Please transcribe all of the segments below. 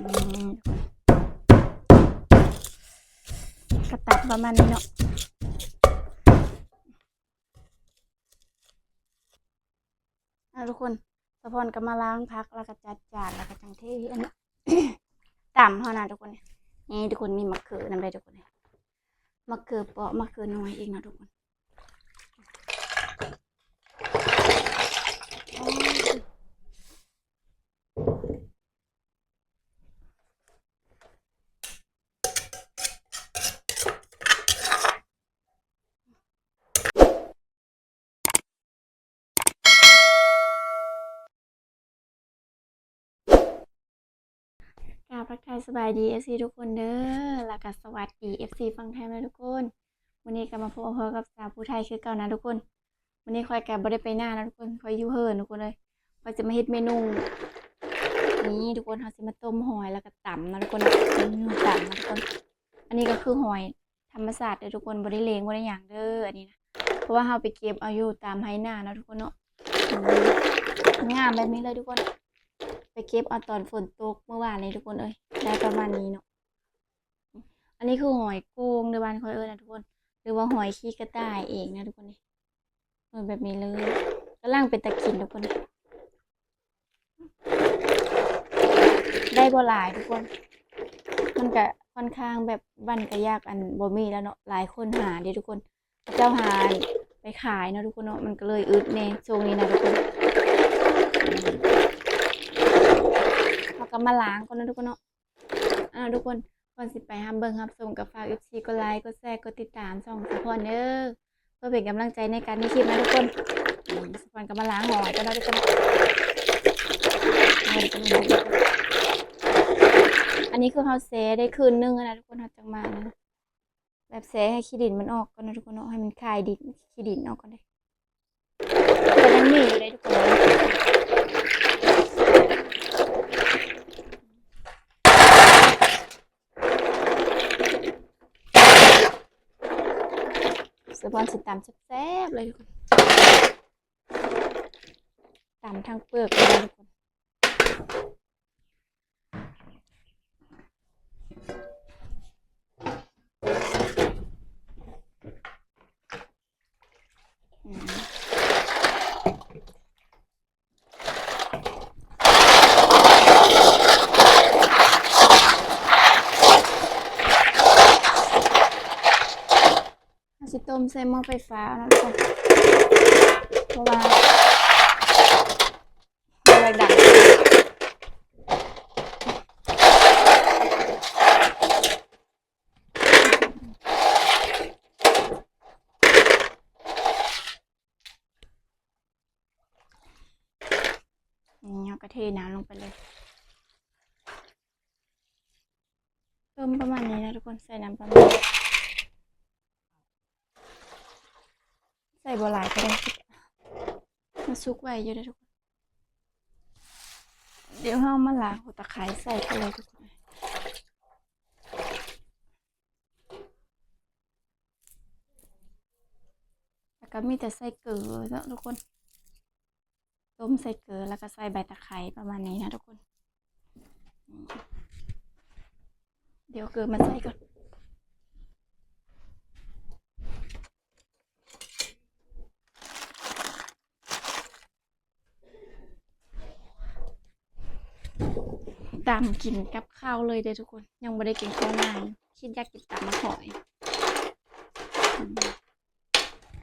กระตับประมาณนี้เนาะทุกคนสะพอนก็มาล้างพักแล้วก็จัดจานแล้วก็จังเที่อันนี้ ต่ำเท่านั้นทุกคนนี่ทุกคนมีมะเขือนำได้ทุกคนมะเขือเปาะมะเขือน้อยเองนะทุกคนทักทายสบายดี FC ทุกคนเด้อแล้วก็สวัสดี FC ฟังไทยนะทุกคนวันนี้ก็มาพบกับสาวผู้ไทยคือเก่านะทุกคนวันนี้คอยกับบ่ได้ไปหน้านะทุกคนคอยอยู่เฮิร์นทุกคนเลยคอยจะมาเฮ็ดเมนูนี้ทุกคนเขาจะมาต้มหอยแล้วก็ตำนะทุกคนตำนะทุกคนอันนี้ก็คือหอยธรรมศาสตร์เด้อทุกคนบ่ได้เลงบ่ได้หยังเด้ออันนี้นะเพราะว่าเราไปเก็บเอาอยู่ตามไร่นานะทุกคนเนาะงามแบบนี้เลยทุกคนไปเก็บเอาตอนฝนตกเมื่อวานนี้ทุกคนได้ประมาณนี้เนาะอันนี้คือหอยโก้งในบ้านคอยนะทุกคนหรือว่าหอยขี้กระต่ายเองนะทุกคนนี่แบบนี้เลยกำลังเป็นตะกินทุกคนได้บ่หลายทุกคนมันก็ค่อนข้างแบบบันก็ยากอันบ่มีแล้วเนาะหลายคนหาเด้ทุกคนเจ้าหาไปขายนะทุกคนเนาะมันก็เลยอึดในช่วงนี้นะทุกคนเราก็มาล้างก่อนนะทุกคนเนาะทุกคนก่อนสิไปห้ามเบิ่งครับส่งกับฝาก FC กดไลค์กดแชร์กดติดตามช่องสะพอนเด้อเพื่อเป็นกำลังใจในการที่คลิปนะทุกคนสะพอนก็มาล้างหอยกันนะทุกคนอันนี้คือเขาเซได้คืนนึงนะทุกคนเขาจังมานะแบบเซให้ขี้ดินมันออกก่อนนะทุกคนเนาะให้มันคายดินขี้ดินออกก่อนเลยก็ยังมีอยู่เลยทุกคนสะพอนสิตำแซ่บๆเลยทุกคนตำทั้งเปลือกเลยทุกคนสิต้มใส่หม้อไฟฟ้านะทุกคนเพราะว่าอะไรดังเอากระเทน้ำลงไปเลยต้มประมาณนี้นะทุกคนใส่น้ำประมาณใส่บัวลายก็ได้มาซุกไว้อยู่ได้ทุกคนเดี๋ยวเรามาล้างหัวตะไคร้ใส่ไปเลยทุกคนแล้วก็มีแต่ใส่เกลือนะทุกคนต้มใส่เกลือแล้วก็ใส่ใบตะไคร้ประมาณนี้นะทุกคนเดี๋ยวเกลือมาใส่ก่อนตามกินกับข้าวเลยเด้อทุกคนยังไม่ได้กินข้าวนานคิดอยากกินตำมะหอย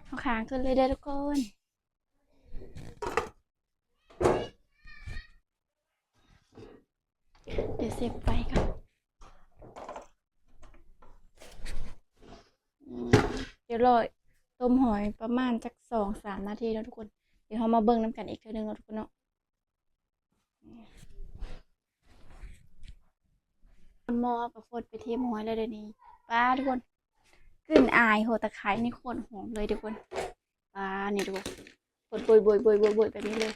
เอาค้างขึ้นเลยเด้อทุกคนเดี๋ยวเซฟไฟก่อนเดี๋ยวรอต้มหอยประมาณจัก2-3 นาทีแล้วทุกคนเดี๋ยวเรามาเบิ่งน้ำกันอีกเท่านึงแล้วทุกคนเนาะหม้อกับฟดไปเทหอยเลยเดี๋ยวนี้ป้าทุกคนกลิ่นอายโหตะไคร้นี่โคตรหอมเลยทุกคนป้านี่ทุกคนกดบยแบบนี้เลย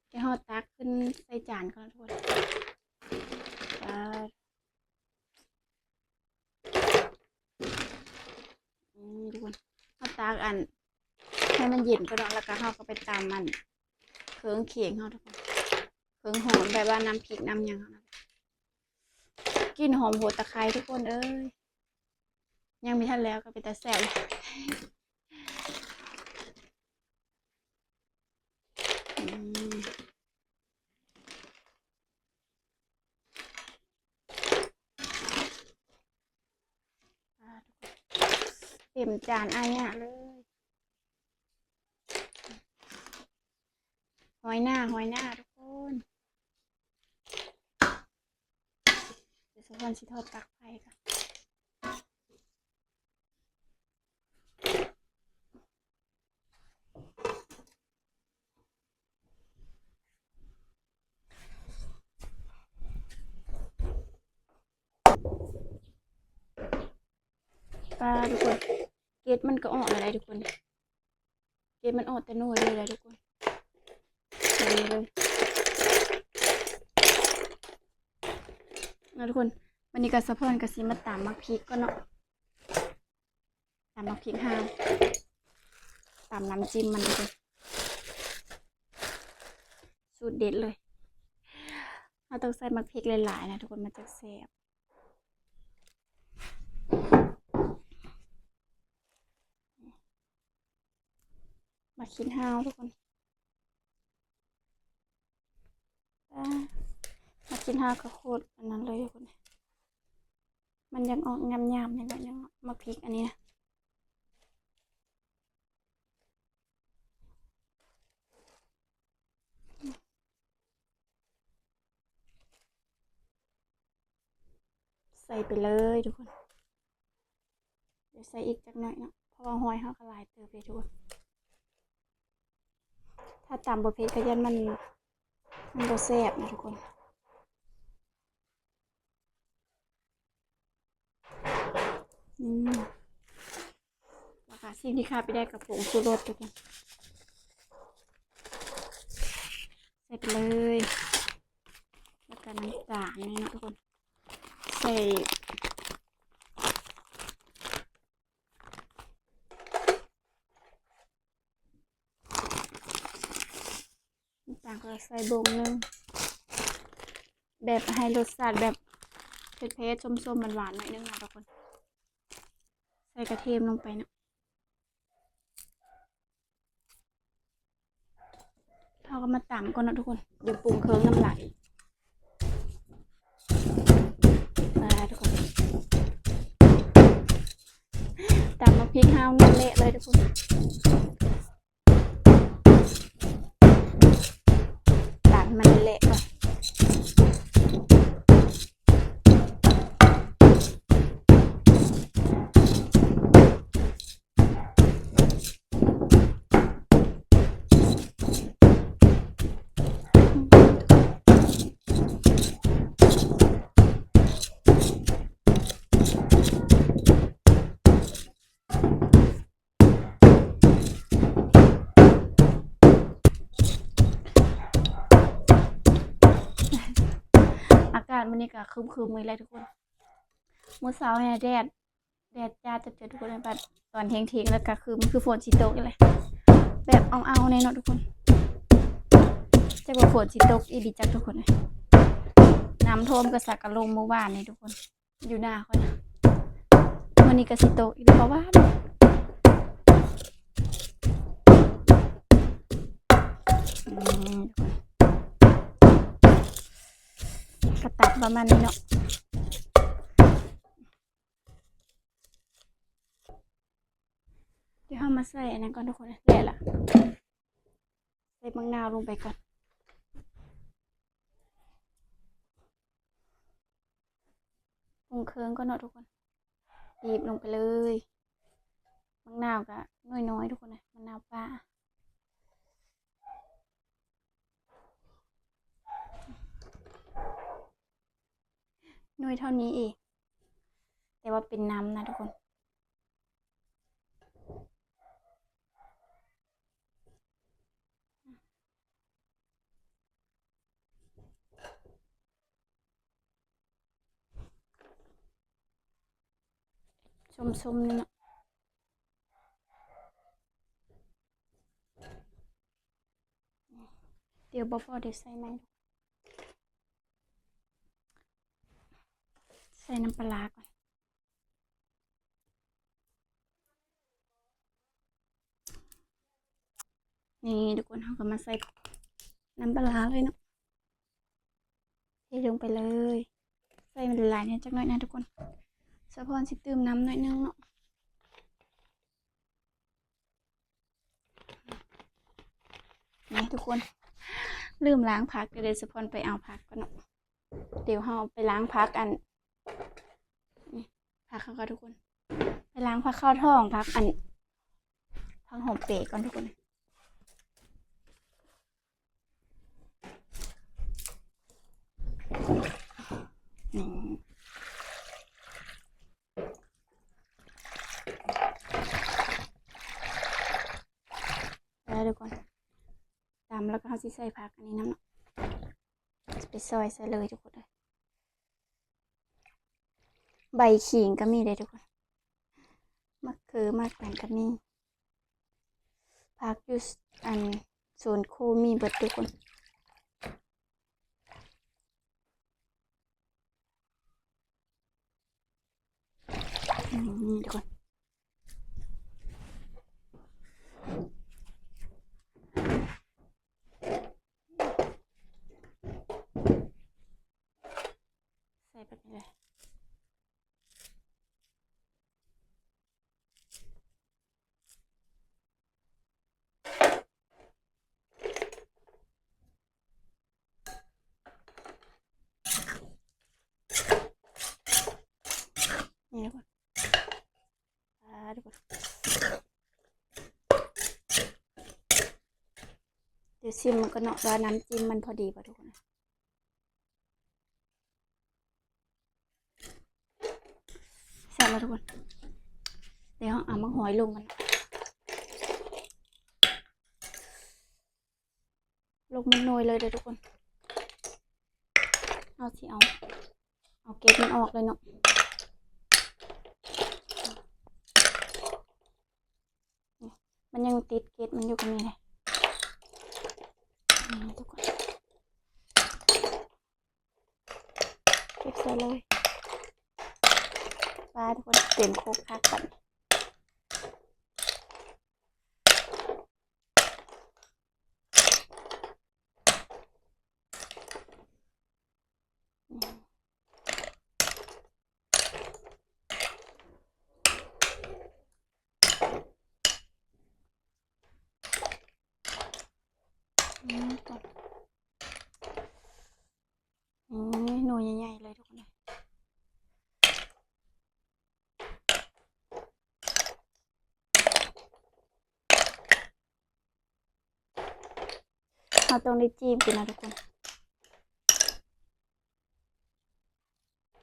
เดี๋ยวเราตักขึ้นใส่จานก่อนทุกคนทุกคนเราตักอันให้ ให้มันเย็นก็เนาะแล้วก็เฮาก็ไปตามมันเครื่องเคียงเฮาทุกคนเครื่องหอมแบบว่าน้ำพริกน้ำหยังเฮานะกลิ่นหอมโหตะไคร้ทุกคนเอ้ยยังไม่ทันแล้วก็เป็นตาแซ่บเลยอืมเต็มจานอายะเลยหอยหน้าทุกคนเดี๋ยวสักวันสิทอดตักไฟค่ะปลาทุกคนเกล็ดมันก็ออกอะไรทุกคนเกล็ดมันออกแต่โน่นเลยทุกคนเลยนะทุกคนวันนี้ก็สะพอนกับซีมาตามมักพริกก็เนาะตามมักพริกห้าตามน้ำจิ้มมันเลยสูตรเด็ดเลยเราต้องใส่มักพริกหลายๆนะทุกคนมันจะแซ่บมาคิดห้าวทุกคนมาคิดห้าวก็โคตรอันนั้นเลยทุกคนมันยังออกงามๆเลยยังมักพริกอันนี้นะใส่ไปเลยทุกคนเดี๋ยวใส่อีกจักหน่อยเนาะเพราะว่าหอยเขาก็หลายเติบเลยทุกคนถ้าตามบทเพลงก็ยันมันก็แซ่บนะทุกคนราคาสิ่งที่ขาดไปได้กับผงชูรสทุกคนใส่ไปเลยแล้วก็น้ำตาลนี่นะทุกคนใส่น้ำตาลก็ใส่บงนึงแบบให้รสชาติแบบเผ็ดๆส้มๆหวานๆหน่อยนึงนะทุกคนใส่กระเทียมลงไปนะเราก็มาตำก่อนนะทุกคนเดี๋ยวปรุงเครื่องน้ำไหลทุกคนตำมาพริกห้าวนั่นเละเลยทุกคนตำมันเละก่อนอากาศมันนี่ก็ครึมๆเลยทุกคนมื้อเช้าเนี่ยแดดจ้าจะเจอทุกคนในบัดตอนเที่ยงแล้วก็คือฝนสิตกเลยแบบเอาในเนาะทุกคนจะว่าฝนสิตกอีดีจักทุกคนเลยน้ำท่วมก็สักกะลงเมื่อวานนี่ทุกคนอยู่หน้าคนนะวันนี้ก็สิตกอีกเพราะว่ากระตับประมาณนี้เนาะเดี๋ยวเรามาใส่อันนั้นก่อนทุกคนแหละล่ะใส่มะนาวลงไปก่อนปรุงเครื่องก็เนาะทุกคนบีบลงไปเลยมะนาวก็น้อยๆทุกคนนะมะนาวป้าน้อยเท่านี้เองแต่ว่าเป็นน้ำนะทุกคนส้มๆนี่เนาะ ดี๋ยวบ่พอเดี๋ยวใส่ไหมใส่น้ำปลาก่อนนี่ทุกคนเราก็มาใส่น้ำปลาเลยเนาะเทลงไปเลยใส่มันละลายเนี่ยจักหน่อยนะทุกคนสะพอนสิเติมน้ำหน่อยนึงเนาะนี่ทุกคนลืมล้างผักเดี๋ยวสะพอนไปเอาผักก่อนเนาะเดี๋ยวเราไปล้างผักอันนี่ผักเขาก็ทุกคนไปล้างผักเข้าท้องผักอันผักหอมเปรย์ก่อนทุกคนนี่แล้วทุกคนตามแล้วก็เขาสิใส่ผักอันนี้น้ำเนาะไปซอยใส่เลยทุกคนเลยใบขิงก็มีเลยทุกคนมะเขือมะแขวนก็มีผักยูสอันส่วนโคมีเบิดทุกคนนี่ทุกคนใส่แบบนี้เลยนี่ทุกคนทุกคนเดี๋ยวชิมมันก็เนาะว่าน้ำจิ้มมันพอดีป่ะทุกคนแซ่บแล้วทุกคนเดี๋ยวเอามะหอยลงมันลงมันหน่อยเลยเดี๋ยวทุกคนเอาสิเอาเกล็ดมันออกเลยเนาะมันยังติดเกล็ดมันอยู่กับนี่เลยทุกคนเก็บใส่เลยปลาทุกคนเปลี่ยนโคกคักกันก่อนหน่วยใหญ่ๆเลยทุกคนเลยเราต้องได้จิ้มกินนะทุกคน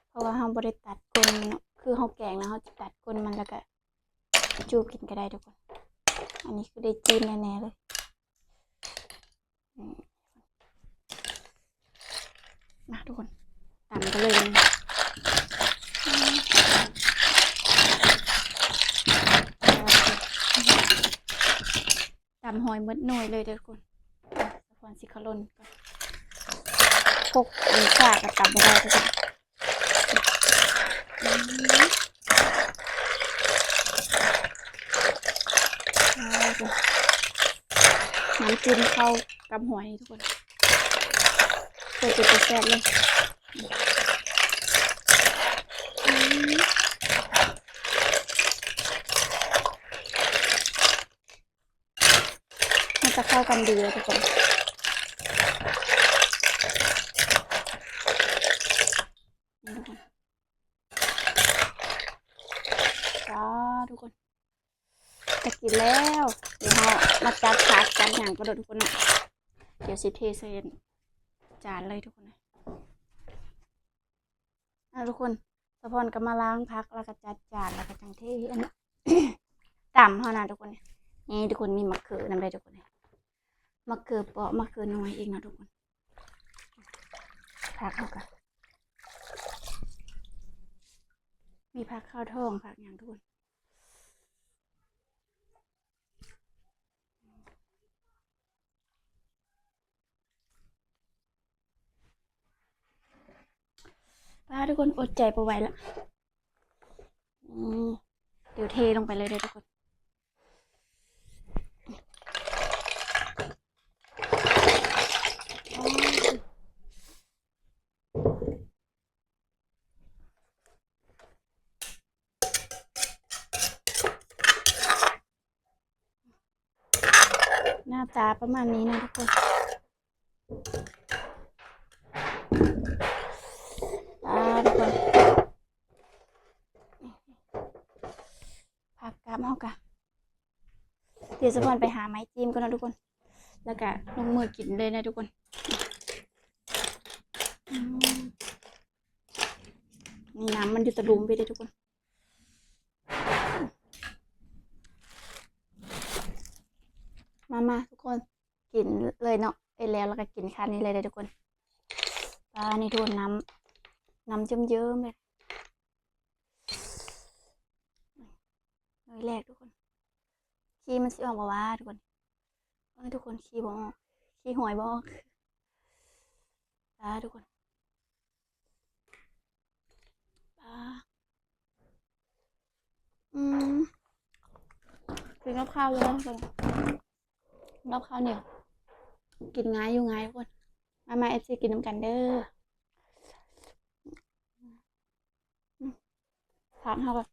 เพราะว่าเราบริตัดก้นเนาะคือเราแกงนะเราจะตัดก้นมันแล้วก็จูบกินก็ได้ทุกคนอันนี้คือได้จิ้มแน่ๆเลยมาทุกคนตำกันเลยตำหอยมดหน่อยเลยทุกคนสะพอนสิขล่นก่อนพกมีข่ากับตำไม่ได้ทุกคนน้ำจิ้มเข้ากับหอยทุกคนเปิดจุดแซ่บเลยมันจะเข้ากันดีเลยทุกคนจ้าทุกคนจะกินแล้วเดี๋ยวเรามาจัดฉากจัดอย่างกระโดดทุกคนนะเดี๋ยวสิเทใส่จานเลยทุกคนนะทุกคนสะพอนก็มาล้างพักแล้วก็จัดจานแล้วก็จังเทอันนี้ ต่ำเท่านั้นทุกคนนี่ทุกคนมีมะเขือนำได้ทุกคนมะเขือเปาะมะเขือน้อยเองนะทุกคนพักเข้ากันมีพักข้าวทองพักอย่างทุกคน ทุกคนอดใจประไว้ละอืมเดี๋ยวเทลงไปเลยเด้อทุกคนหน้าตาประมาณนี้นะทุกคนทุกคนผักกาดเฮากะเดี๋ยวจะพอนไปหาไม้จิ้มก่อนนะทุกคน แล้วก็ลงมือกินเลยนะทุกคนนี่น้ำมันอยู่ตะลุมไปเลยทุกคนมาทุกคนกินเลยเนาะไปแล้วก็กินคันนี้เลยทุกคนนี่ทุกคนน้ำเยิ้มๆเลยน้อยแรกทุกคนขี้มันสิออกมาว่าทุกคนทุกคนขี้บ่ออกขี้หอยบ่ออกทุกคนกินกับข้าวเลยทุกคนกับข้าวเหนียวกินง่ายอยู่ง่ายทุกคนมาเอฟซีกินน้ำกันเด้อถามเขาก่อน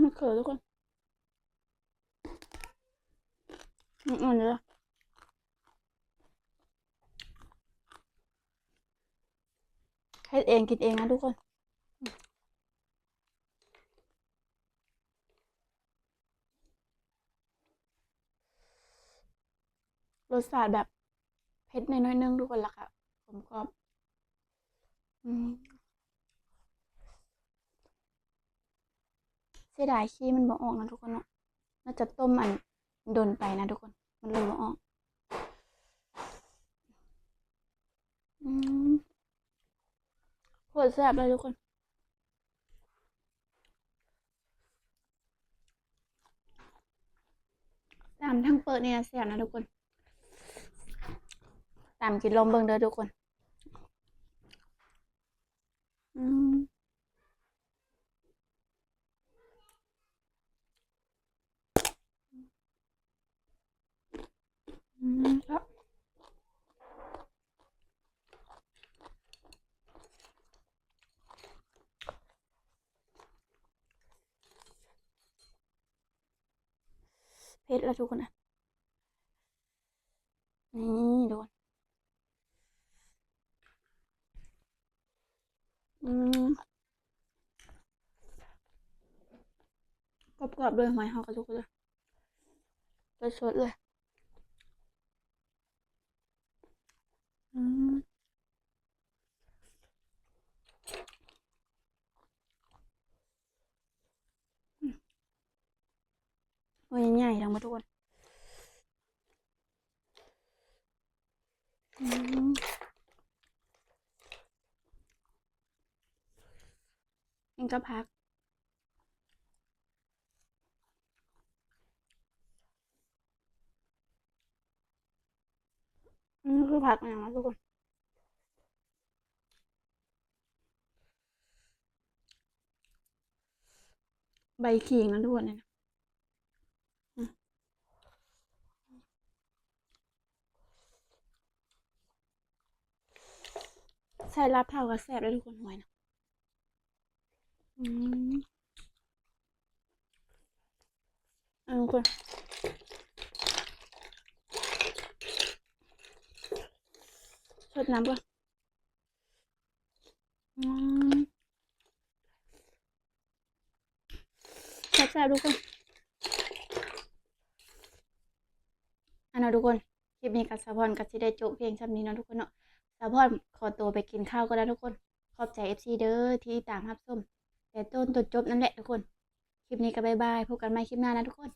มันเขือทุกคนอ่อนเลยเฮ็ดเองกินเองนะทุกคนรสชาติแบบเผ็ดน้อยๆนึงทุกคนละค่ะผมก็เสียดายขี้มันบ่ออกนะทุกคนเนาะน่าจะต้มอันโดนไปนะทุกคนมันเลยบ่ออกโคตรแซ่บเลยทุกคนตามทั้งเปิดเนี่ยแซ่บนะทุกคนตามกินลมเบิ่งเด้อทุกคนครับเผ็ดแล้วทุกคนนะนี่โดนกรอบๆเลยหอยเฮากับทุกคนเลยสดๆเลยโอ้ยใหญ่ๆทั้งหมดทุกคนเองก็พักนี่คือผักอย่างนะทุกคนใบขิงนะทุกคนเนี่ยใส่ลาบเท่ากับแซ่บเลยทุกคนหอยนะทุกคนชดน้ำก่อนแซ่บๆทุกคนทุกคนคลิปนี้กับสะพอนกับสิได้จบเพียงช่ำนี้นะทุกคนเนาะสะพอนขอตัวไปกินข้าวก็แล้วทุกคนขอบใจ FC เด้อที่ตามรับชมแต่ต้นจนจบนั่นแหละทุกคนคลิปนี้ก็บ๊ายบายพบกันใหม่คลิปหน้านะทุกคน